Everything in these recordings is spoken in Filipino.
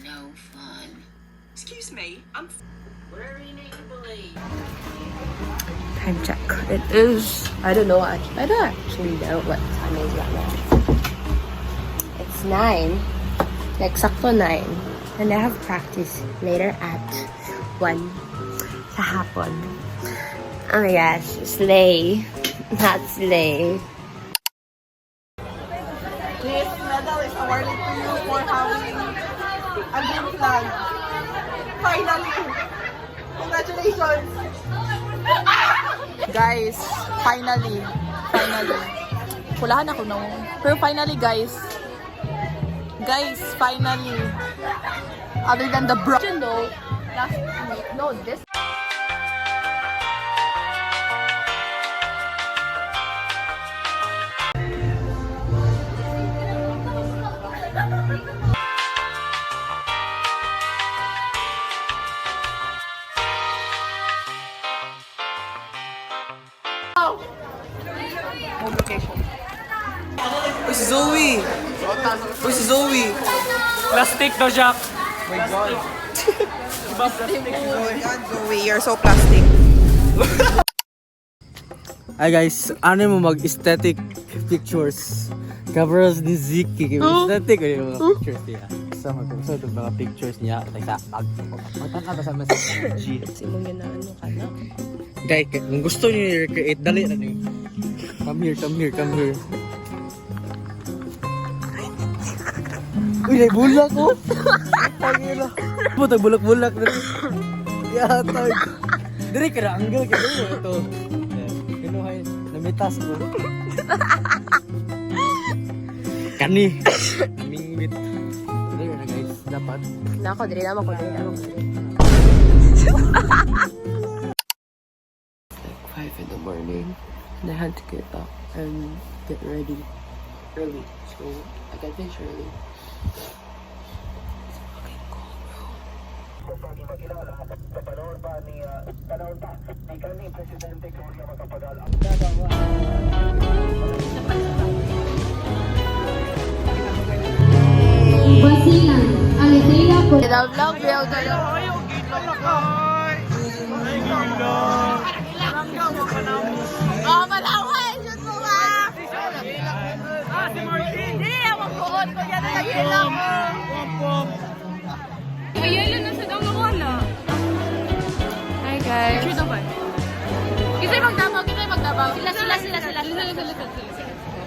no fun. Excuse me, I'm... Whatever you need to believe. Time check. It is, I don't actually know what time is right now. It's 9. Exacto 9. And I have practice later at 1 sa hapon. Oh my gosh, slay. Not slay. This medal is awarded to you for having a green flag. Finally! Congratulations! Guys, finally. Kulahan ako nung. Pero finally, guys. Finally. Other than the bro. You know, last week, no, this. Uy, si Zoe! Uy, si Zoe! Plastic daw, Jack. Oh my God. Zoe, you're so plastic. Hi guys, ano mo mag-aesthetic pictures? Cover us ni Ziki. Aesthetic ko yung mga pictures niya. Sa mga pictures niya. Sa magtaka sa message G. Simong yun na ano ka na. Guys, kung gusto niyo i-recreate, dali na niyo. Come here. Uy, may bulak ko! Pangila! Puto, bulak-bulak na rin. Yatag! Dari ka na, angle ka rin. Ito. Kinuhay, namitas ko. Kani! Kaming bit. Dari na guys, dapat. Nako, dili naman ko. 5 in the morning. And I had to get up and get ready early. So I got finished early. It's fucking cold, bro. Basilan, Aletela por Vlog, oh, malaway! Diyos mo ba? Hindi, ako buot ko yan. Nag-ilang ko. Ayala na sa damo ko na. Hi, guys. Picture daw ba? Kisay magdabaw. Sila.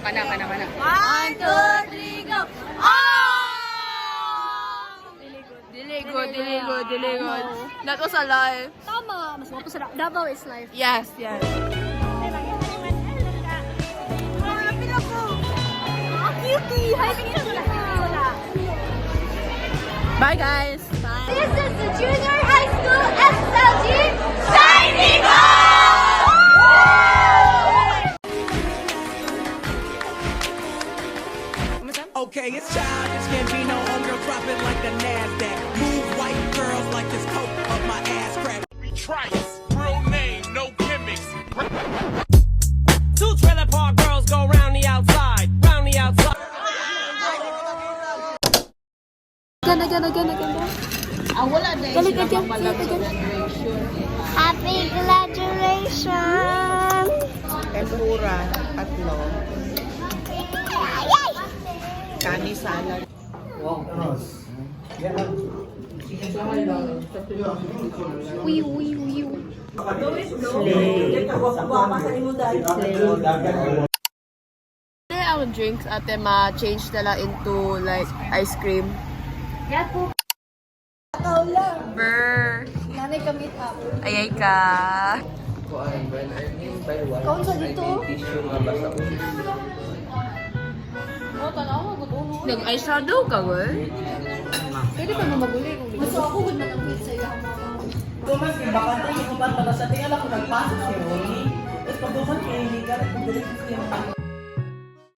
Kana. 1, 2, 3, go! Diligo. That was a lie. Tama. Mas mapasarap. Davao is life. Yes. Cutie! Hi, picture mo lang. Bye, guys. This is the Junior High School SLG signing off! Okay, it's childish, Gambino, homegirl dropping like the NASDAQ. Move white girls like this coke up my ass crack. Trice, real name, no gimmicks. 2 trailer park girls go round the outside. Ganda. Wala na Happy graduation! Tempura, 3. Kani salad. Our drinks ate ma-change nila into like ice cream. Brr. Nanay kami up. Ayay ka. Kaun sa dito? Nag-eyeshadow ka, wey? Pwede pa naman maguli. Mas ako good man ang pizza sa'yo. Tumas, bakante yung upat pala sa tingala ko nagpasok si Ronnie. Tapos pag duman kay Liga, nagbibilit ko yung